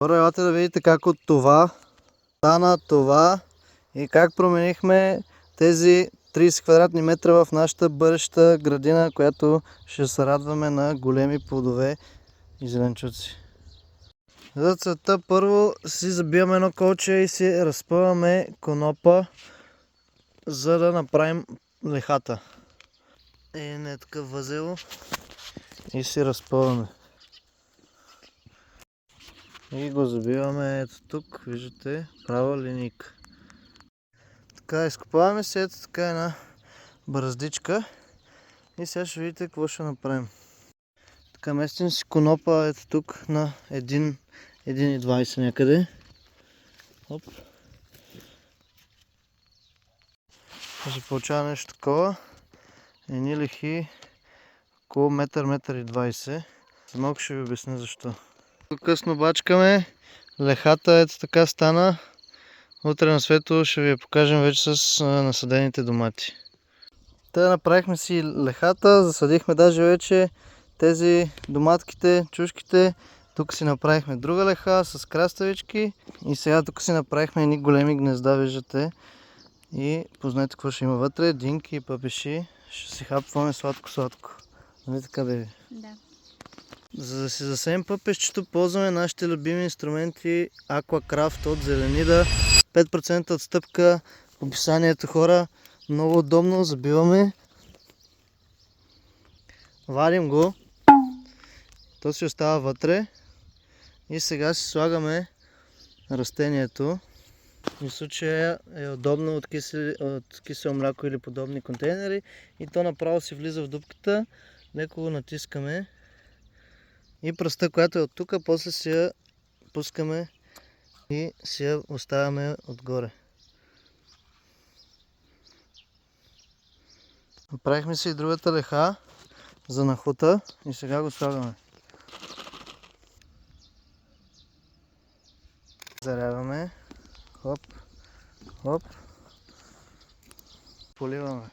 Хора, елате да видите как от това стана това и как променихме тези 30 квадратни метра в нашата бъдеща градина, която ще се радваме на големи плодове и зеленчуци. За целта първо си забиваме едно колче и си разпъваме конопа, за да направим лехата. Не такъв възел и си разпъваме. И го забиваме ето тук, виждате, права линейка. Така, изкопаваме си ето така една браздичка и сега ще видите какво ще направим. Така, местим си конопа ето тук на 1,20 някъде. Оп. Ще получава нещо такова. Едни лехи около метър и 20. За малко ще ви обясня защо. Късно бачкаме. Лехата ето така стана. Утре на светло ще ви я покажем вече с насадените домати. Та направихме си лехата, засадихме даже вече тези доматките, чушките. Тук си направихме друга леха с краставички и сега тук си направихме едни големи гнезда, виждате. И познайте какво ще има вътре, динки и папеши. Ще си хапваме сладко-сладко. Нали така, беби? Да. За да си засеем пъпешчето, ползваме нашите любими инструменти Aquacraft от Зеленида. 5% отстъпка в описанието, хора. Много удобно, забиваме. Вадим го. То си остава вътре. И сега си слагаме растението. В случая е удобно от кисело мляко или подобни контейнери. И то направо си влиза в дупката. Леко го натискаме. И пръста, която е от тук, после си я пускаме и си я оставяме отгоре. Направихме си и другата леха за нахута и сега го слагаме. Заряваме. Хоп, хоп. Поливаме.